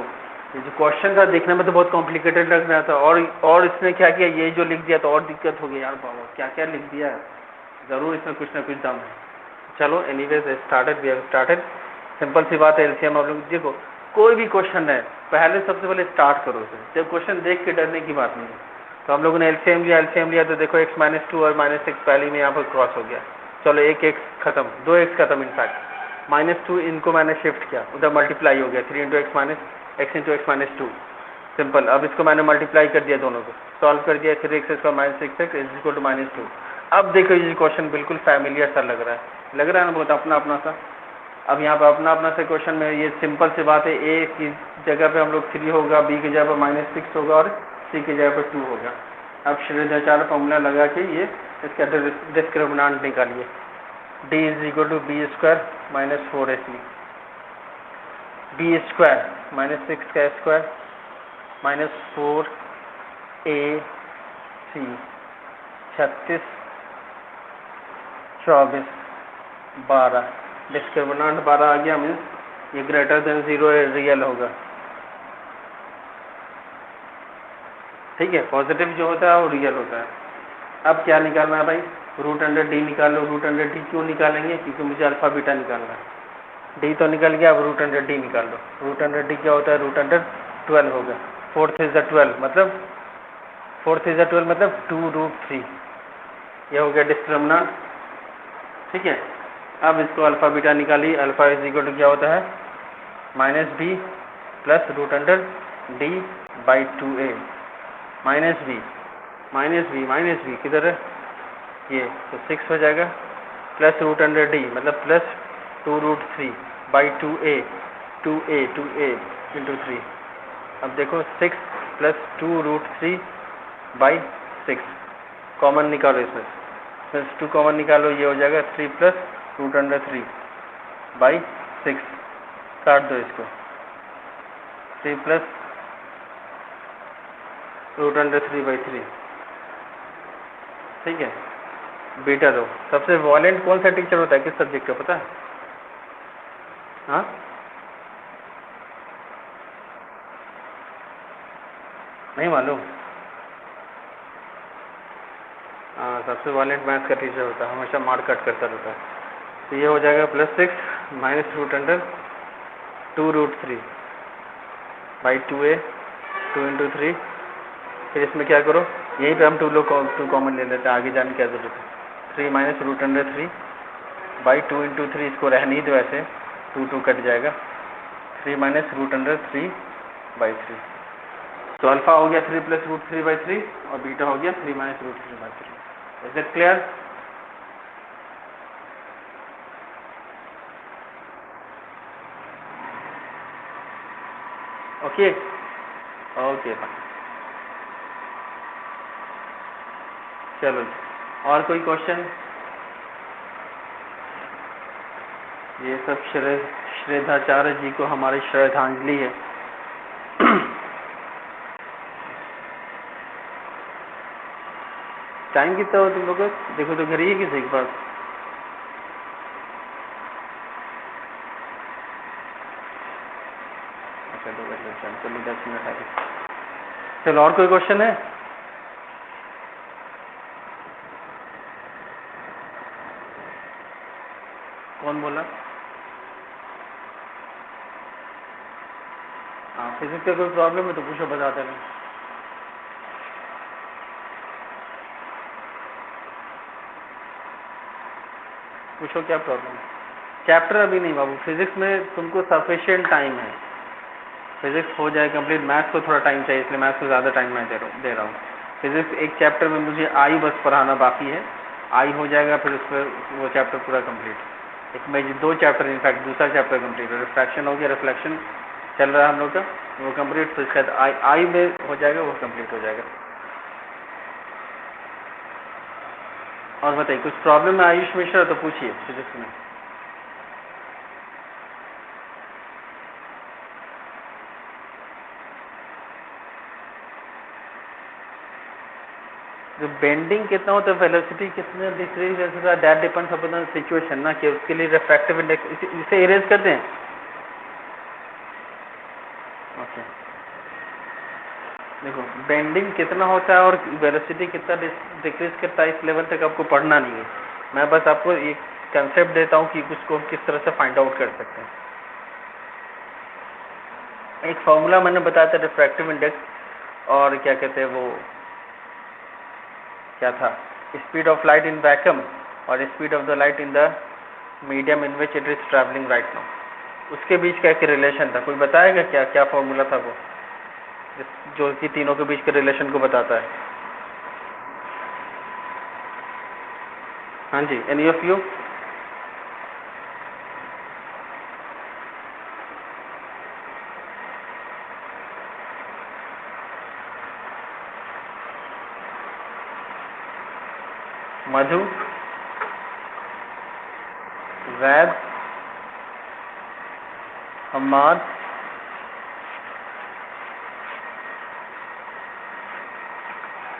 ये जो क्वेश्चन था देखने में तो बहुत कॉम्प्लिकेटेड लग रहा था, और इसने क्या किया, ये जो लिख दिया तो और दिक्कत हो गई यार, बाबा क्या क्या लिख दिया है, ज़रूर इसमें कुछ ना कुछ दम है। चलो anyways we have started. Simple सी बात है, एलसीएम आप लोग देखो, कोई भी क्वेश्चन है पहले सबसे पहले स्टार्ट करो उसे, जब क्वेश्चन देख के डरने की बात नहीं है। तो हम लोगों ने एलसीएम लिया तो देखो x माइनस 2 और -6 पहले में यहाँ पर क्रॉस हो गया, चलो एक x खत्म, 2x खत्म, इनफैक्ट -2 इनको मैंने शिफ्ट किया, उधर मल्टीप्लाई हो गया, 3 into x into x minus 2, simple. अब इसको मैंने मल्टीप्लाई कर दिया, दोनों को सॉल्व कर दिया, 3x square minus 6x is equal to -2। अब देखो ये क्वेश्चन बिल्कुल फैमिलियर सा लग रहा है ना, बहुत अपना अपना सा। अब यहाँ पर अपना अपना से क्वेश्चन में ये सिंपल सी बात है, a की जगह पे हम लोग 3 होगा, b की जगह पर -6 होगा, और c की जगह पर 2 होगा। अब श्रेष्ठाचार्य फॉर्मूला लगा के ये इसका डिस्क्रिमिनेंट निकालिए, d is equal to b square minus 4ac, b square -6 का स्क्वायर माइनस 4ac, 36 24 12, डिस्क्रिमिनेंट 12 आ गया, मीन्स ये ग्रेटर देन 0 रियल होगा, ठीक है। पॉजिटिव जो होता है वो रियल होता है। अब क्या निकालना है भाई, √d निकालो। √d क्यों निकालेंगे, क्योंकि मुझे अल्फा बीटा निकालना है। d तो निकल गया, अब √d निकाल लो। √d क्या होता है, √12 होगा। 4 इज द 12 मतलब 2√3, ये हो गया डिस्क्रिमिनेंट, ठीक है। अब इसको अल्फा बीटा निकालिए, अल्फा इज इक्वल टू क्या होता है, -b प्लस √d/2a, -b किधर है, ये तो 6 हो जाएगा, प्लस √d मतलब प्लस 2√3/2a, 2a इंटू 3। अब देखो 6 प्लस 2√3/6 कॉमन निकालो, इसमें प्लस 2 कॉमन निकालो, ये हो जाएगा 3 प्लस √3/6, काट दो इसको, 3 प्लस √3/3, ठीक है। बीटा रो सबसे वॉलेंट कौन सा टीचर होता है, किस सब्जेक्ट का पता है? हाँ, नहीं मालूम? हाँ, सबसे वॉलेंट मैथ्स का टीचर होता है, हमेशा मार कट करता रहता है। तो ये हो जाएगा +6 माइनस √2√3/2a 2 × 3। फिर इसमें क्या करो, यहीं पे हम 2 लोग 2 कॉमन ले लेते हैं, आगे जाने की क्या जरूरत है। 3 माइनस √3/2 × 3, इसको रहने ही दो ऐसे, 2 कट जाएगा। 3 माइनस √3/3। तो अल्फा हो गया 3 प्लस √3/3 और बीटा हो गया 3 minus √3/3। Is it clear? Okay okay, चलो और कोई क्वेश्चन? ये सब श्रद्धाचार्य जी को हमारी श्रद्धांजलि है। टाइम कितना हो तुम लोग का? देखो तो घर ही है किसी के पास? अच्छा, 2 घंटे, चलो 10 मिनट आगे। चलो और कोई क्वेश्चन है? कौन बोला? हाँ, फिजिक्स का कोई प्रॉब्लम है तो पूछो, बता देना। पूछो क्या प्रॉब्लम है। चैप्टर अभी नहीं बाबू, फिजिक्स में तुमको सफिशिएंट टाइम है, फिजिक्स हो जाए कंप्लीट। मैथ्स को थोड़ा टाइम चाहिए, इसलिए मैथ्स को ज़्यादा टाइम मैं दे रहा हूँ। फिजिक्स एक चैप्टर में मुझे आई बस पढ़ाना बाकी है, आई हो जाएगा फिर उस पर वो चैप्टर पूरा कंप्लीट। इसमें 2 चैप्टर, इनफैक्ट दूसरा चैप्टर कंप्लीट है, रिफ्रैक्शन हो गया, रिफ्लेक्शन चल रहा है हम लोग का, वो कंप्लीट। तो शायद आई में हो जाएगा, वो कंप्लीट हो जाएगा। और बताइए कुछ प्रॉब्लम है आयुष मिश्रा तो पूछिए फिजिक्स में। जो बेंडिंग कितना होता है, वेलोसिटी कितना डिक्रीज होता है, that depends upon the situation ना, कि उसके लिए रिफ्रैक्टिव इंडेक्स, इसे इरेज कर दें। ओके, देखो बेंडिंग कितना होता है और वेलोसिटी कितना डिक्रीज करता है, इस लेवल तक आपको पढ़ना नहीं है। मैं बस आपको एक कंसेप्ट देता हूँ कि उसको किस तरह से फाइंड आउट कर सकते हैं। एक फॉर्मूला मैंने बताया था रिफ्रैक्टिव इंडेक्स, और क्या कहते हैं वो, क्या था, speed of light in vacuum और speed of the light in the medium in which it is travelling right now, उसके बीच का एक रिलेशन था। कोई बताएगा क्या क्या फॉर्मूला था वो, जो कि तीनों के बीच के रिलेशन को बताता है? हाँ जी, एनी ऑफ यू? मधु, वैद, हम्माद,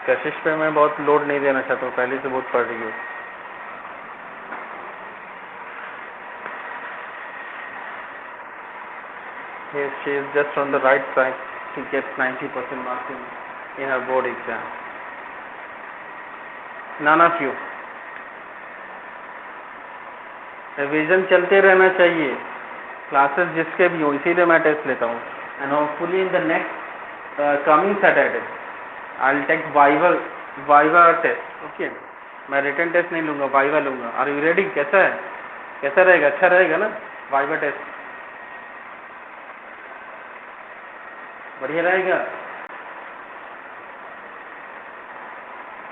कशिश पे मैं बहुत लोड नहीं देना चाहता हूँ, पहले से बहुत पढ़ रही हूँ। Yes, she is just on the right side. She gets 90% marks in her board exam. None of you. Revision चलते रहना चाहिए, क्लासेस जिसके भी हो, इसीलिए मैं टेस्ट लेता हूँ। And hopefully in the next coming Saturday I will take viva test. Okay, मैं रिटन टेस्ट नहीं लूँगा, वाइवा लूँगा। Are you ready? कैसा है, कैसा रहेगा? अच्छा रहेगा ना वाइवा टेस्ट? बढ़िया रहेगा।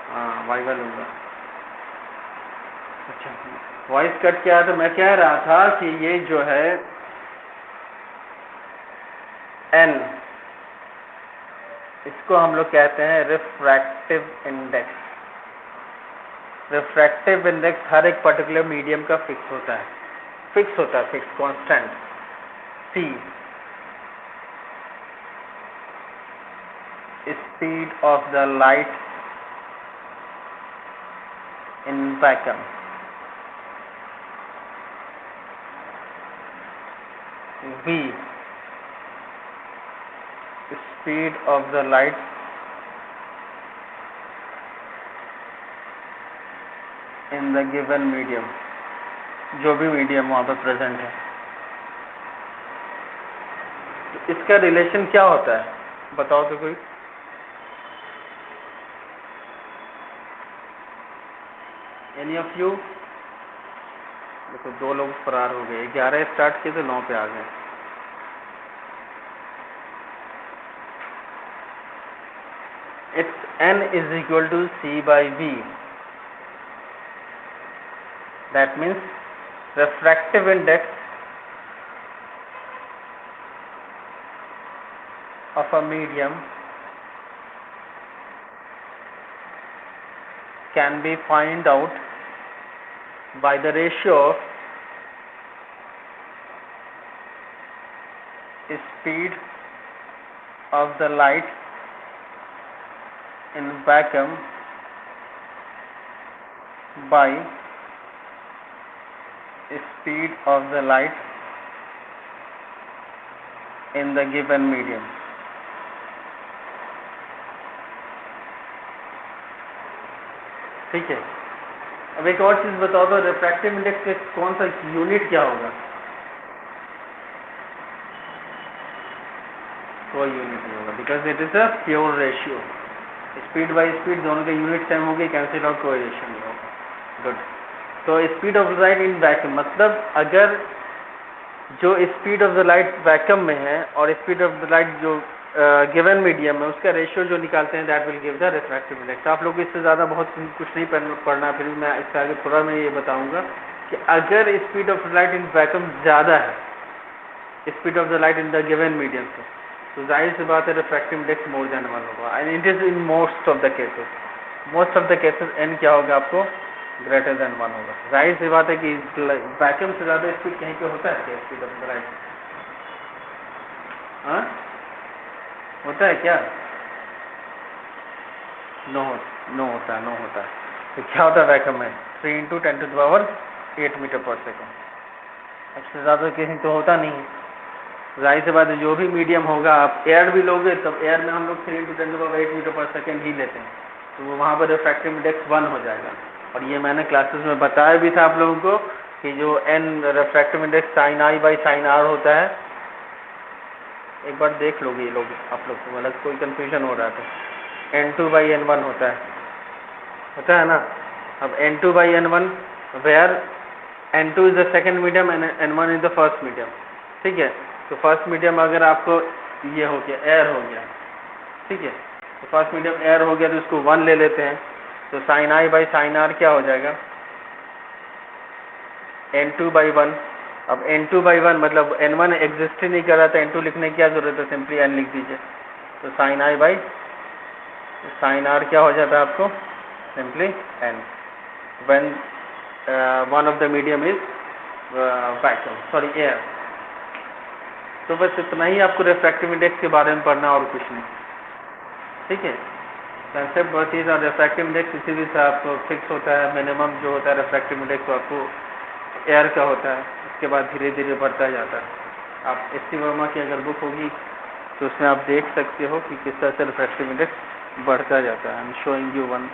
हाँ, वाइवा लूँगा। अच्छा, वॉइस कट किया तो मैं कह रहा था कि ये जो है एन, इसको हम लोग कहते हैं रिफ्रैक्टिव इंडेक्स। रिफ्रैक्टिव इंडेक्स हर एक पर्टिकुलर मीडियम का फिक्स होता है, fix constant c. speed of the light in vacuum. V, speed of the light in the given medium, जो भी मीडियम वहाँ पर प्रेजेंट है। तो इसका रिलेशन क्या होता है बताओ तो कोई। Any of you? देखो 2 लोग फरार हो गए, 11 स्टार्ट किए तो 9 पे आ गए। It's n is equal to c by v. That means refractive index of a medium can be find out by the ratio of speed of the light in vacuum by speed of the light in the given medium. ठीक है। अब एक और चीज़ बताओ तो refractive index का कौन सा यूनिट क्या होगा? कोई यूनिट नहीं होगा, because it is a pure ratio. Speed by speed दोनों के यूनिट सेम होगी, कैंसिल आउट, कोई रेशियो नहीं होगा। गुड। तो speed of the light in vacuum, मतलब अगर जो speed of the light vacuum में है और स्पीड ऑफ द लाइट जो गिवन मीडियम है उसका रेशियो जो निकालते हैं that will give the refractive index. आप लोग को इससे ज़्यादा बहुत कुछ नहीं पढ़ना, फिर भी मैं इससे आगे थोड़ा मैं ये बताऊंगा कि अगर speed of the light in vacuum ज़्यादा है speed of the light in the given medium से, तो जाहिर सी बात है रिफ्रैक्टिव इंडेक्स मोर देन 1 होगा। And it is in most of the cases, most of the cases n क्या होगा आपको? ग्रेटर देन 1 होगा। जाहिर सी बात है कि वैक्यूम से ज़्यादा स्पीड कहीं पे होता है क्या? स्पीड ऑफ द लाइट हाँ होता है क्या? नो होता है। तो क्या होता है वैक्यूम में? 3 × 10⁸ मीटर पर सेकेंड। इससे ज़्यादा कहीं तो होता नहीं है। जाहिर सी बात है जो भी मीडियम होगा, आप एयर भी लोगे तब एयर में हम लोग 3 × 10⁸ मीटर पर सेकेंड ही लेते हैं, तो वहाँ पर रिफ्रैक्टिव इंडेक्स 1 हो जाएगा। और ये मैंने क्लासेस में बताया भी था आप लोगों को कि जो n refractive index sin i by sin r होता है। एक बार देख लोगे ये लोग, आप लोग को मतलब कोई कंफ्यूजन हो रहा था। n2/n1 होता है ना। अब n2/n1 where n2 is the second medium and n1 is the first medium. ठीक है, तो फर्स्ट मीडियम अगर आपको ये हो गया एयर हो गया, ठीक है, तो फर्स्ट मीडियम एयर हो गया तो इसको 1 ले लेते हैं, तो sin i by sin r क्या हो जाएगा? n2/1। अब n2/1 मतलब n1 एग्जिस्ट ही नहीं कर रहा था, n2 लिखने की क्या जरूरत है, सिंपली n लिख दीजिए। तो sin i by sin r क्या हो जाता है आपको? Simply n when one of the medium is vacuum, sorry air। तो बस इतना ही आपको रिफ्रैक्टिव इंडेक्स के बारे में पढ़ना और कुछ नहीं। ठीक है, कंसेप्ट बहुत ही और रिफ्रैक्टिव इंडेक्स किसी भी से आपको फिक्स होता है। मिनिमम जो होता है रिफ्रैक्टिव इंडेक्स वो आपको एयर का होता है, उसके बाद धीरे धीरे बढ़ता जाता है। आप एस.टी. वर्मा की अगर बुक होगी तो उसमें आप देख सकते हो कि किस तरह से रिफ्रैक्टिव इंडेक्स बढ़ता जाता है। I am showing you one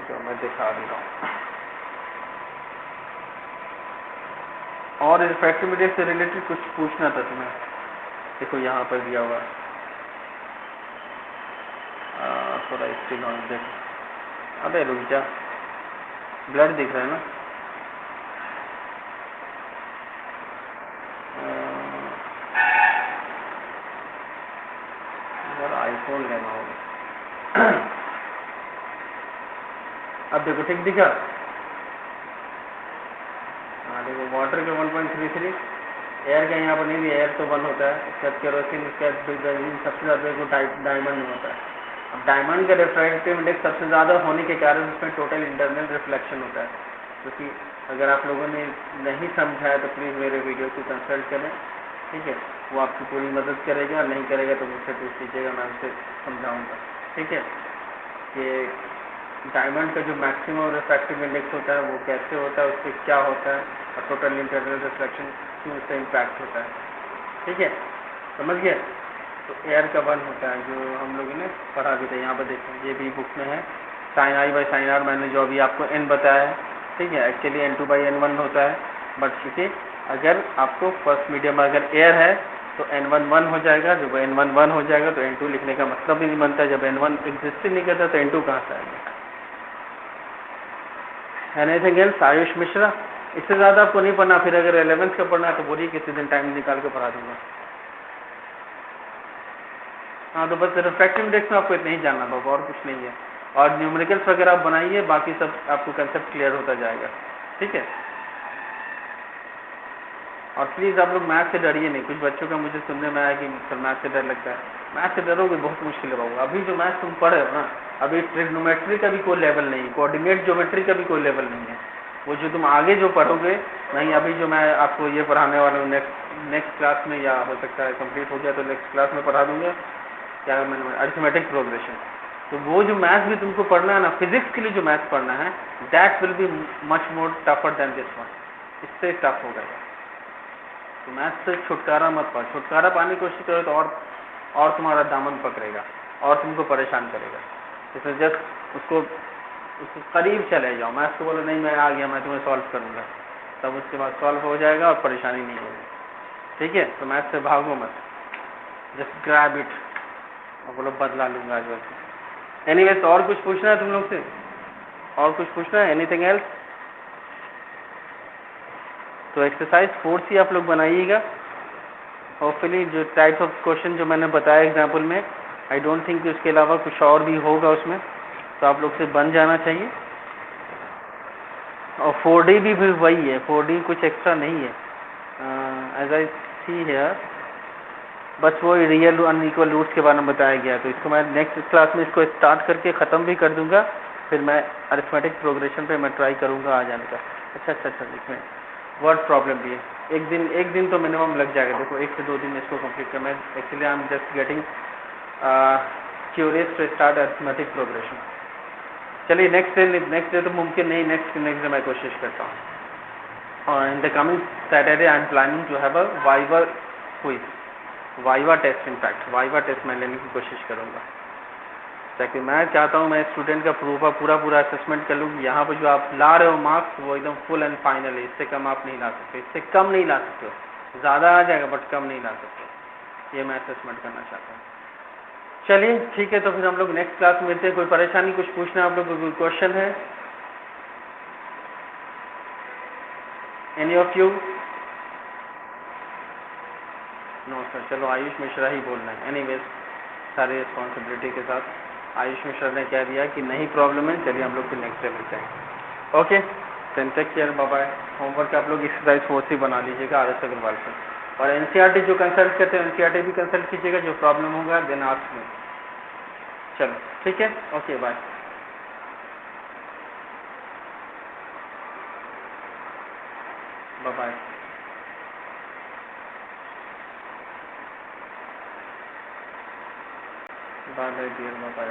जो मैं दिखा दे रहा हूँ। और रिफ्रैक्टिव इंडेक्स से रिलेटेड कुछ पूछना था तुम्हें, देखो यहाँ पर दिया हुआ है। थोड़ा स्टिल ऑन देख, अबे रुक जा, ब्लड दिख रहा है ना। आईफोन लेना होगा। अब देखो ठीक दिखा। हाँ देखो वाटर का 1.33, एयर का यहाँ पर नहीं दिया, एयर तो 1 होता है, इसका केरोसिन, इसका सबसे ज़्यादा को डायमंड में होता है। अब डायमंड का रिफ्रैक्टिव इंडेक्स सबसे ज़्यादा होने के कारण उसमें टोटल इंटरनल रिफ्लेक्शन होता है। क्योंकि अगर आप लोगों ने नहीं समझा है तो प्लीज़ मेरे वीडियो को कंसल्ट करें, ठीक है। वो आपकी पूरी मदद करेगा, नहीं करेगा तो मुझसे पूछ लीजिएगा, मैं उसे समझाऊंगा। ठीक है, कि डायमंड का जो मैक्सिमम रिफ्रैक्टिव इंडेक्स होता है वो कैसे होता है, उससे क्या होता है, और टोटल इंटरनल रिफ्लेक्शन क्यों उससे इम्पैक्ट होता है। ठीक है, समझ गए। तो एयर का वन होता है जो हम लोगों ने पढ़ा भी था, यहाँ पर देखें ये भी बुक में है, sine i by sine r, मैंने जो अभी आपको एन बताया है। ठीक है, एक्चुअली N2 बाई N1 होता है, बट क्योंकि अगर आपको फर्स्ट मीडियम अगर एयर है तो N1 1 हो जाएगा, जब N1 1 हो जाएगा तो N2 लिखने का मतलब ही नहीं बनता, जब N1 एग्जिस्ट ही नहीं करता तो N2 कहाँ से आएगा। Anything else Ayush Mishra? इससे ज़्यादा आपको नहीं पढ़ना, फिर अगर 11th का पढ़ना है तो बोलिए, किसी दिन टाइम निकाल के पढ़ा दूंगा। हाँ, तो बस रिफ्रैक्टिव इंडेक्स में आपको इतना ही जानना होगा, और कुछ नहीं है, और न्यूमेरिकल्स वगैरह आप बनाइए, बाकी सब आपको कंसेप्ट क्लियर होता जाएगा। ठीक है, और प्लीज़ आप लोग मैथ से डरिए नहीं। कुछ बच्चों का मुझे सुनने में आया कि सर मैथ से डर लगता है, मैथ से डरोगे बहुत मुश्किल है बाबू। अभी जो मैथ तुम पढ़ रहे हो ना, अभी ट्रिग्नोमेट्री का भी कोई लेवल नहीं, कोऑर्डिनेट ज्योमेट्री का भी कोई लेवल नहीं है। वो जो तुम आगे जो पढ़ोगे, नहीं अभी जो मैं आपको ये पढ़ाने वाला हूँ नेक्स्ट क्लास में, या हो सकता है कंप्लीट हो गया तो नेक्स्ट क्लास में पढ़ा दूंगा, क्या मैंने अरिथमेटिक प्रोग्रेशन। तो वो जो मैथ भी तुमको पढ़ना है ना, फिजिक्स के लिए जो मैथ पढ़ना है, that will be much more tougher than this one, इससे टफ होगा। तो मैथ से छुटकारा मत पाओ, छुटकारा पाने की कोशिश करो तो और तुम्हारा दामन पकड़ेगा और तुमको परेशान करेगा। इसमें जस्ट उसको करीब चले जाओ, मैथ को बोलो नहीं मैं आ गया, मैं तुम्हें सॉल्व करूँगा, तब उसके बाद सॉल्व हो जाएगा और परेशानी नहीं होगी। ठीक है, तो मैथ से भागो मत, जस्ट ग्रैब इट और बोलो बदला लूँगा आज वैसे। एनीवेज, तो और कुछ पूछना है तुम लोग से? और कुछ पूछना है? Anything else? तो एक्सरसाइज 4C आप लोग बनाइएगा। होपफुली जो टाइप्स ऑफ क्वेश्चन जो मैंने बताया एग्जाम्पल में, आई डोंट थिंक कि उसके अलावा कुछ और भी होगा उसमें, तो आप लोग से बन जाना चाहिए। और 4D भी वही है, 4D कुछ एक्स्ट्रा नहीं है, एज आई सी हियर, बस वो रियल अनइक्वल रूट्स के बारे में बताया गया। तो इसको मैं नेक्स्ट क्लास में इसको स्टार्ट करके ख़त्म भी कर दूंगा, फिर मैं अरिथमेटिक प्रोग्रेशन पे मैं ट्राई करूंगा आ जाने का। अच्छा, इसमें वर्ड प्रॉब्लम भी है, एक दिन तो मिनिमम लग जाएगा। देखो 1 से 2 दिन इसको कंप्लीट करना है। Actually I am just getting curious to start arithmetic progression. चलिए नेक्स्ट डे तो मुमकिन नहीं, नेक्स्ट डे मैं कोशिश करता हूँ। और in the coming Saturday I am planning to have a viva quiz, viva test, in fact viva test मैं लेने की कोशिश करूँगा, ताकि मैं चाहता हूँ मैं स्टूडेंट का पूरा असेसमेंट कर लूँ। यहाँ पर जो आप ला रहे हो मार्क्स वो एकदम फुल एंड फाइनल है, इससे कम आप नहीं ला सकते, इससे कम नहीं ला सकते हो, ज़्यादा आ जाएगा बट कम नहीं ला सकते, ये मैं असेसमेंट करना चाहता हूँ। चलिए ठीक है, तो फिर हम लोग नेक्स्ट क्लास में मिलते हैं। कोई परेशानी, कुछ पूछना है आप लोग को, कोई क्वेश्चन है? Any of you? No sir, चलो आयुष मिश्रा ही बोलना है। एनीवेज, सारी रिस्पॉन्सिबिलिटी के साथ आयुष मिश्रा ने कह दिया कि नहीं प्रॉब्लम है। चलिए हम लोग फिर नेक्स्ट डे मिलते हैं। Okay, then take care, bye bye. Homework आप लोग एक्सरसाइज 4C बना लीजिएगा RS अग्रवाल से, और NCERT जो कंसल्ट करते हैं NCERT भी कंसल्ट कीजिएगा, जो प्रॉब्लम होगा देन आस्क मी। चलो ठीक है, okay bye bye. Bye bye dear, bye bye.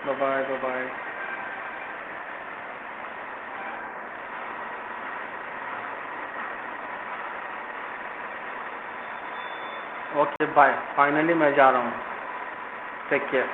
Bye bye. Okay bye, finally मैं जा रहा हूँ, टेक केयर।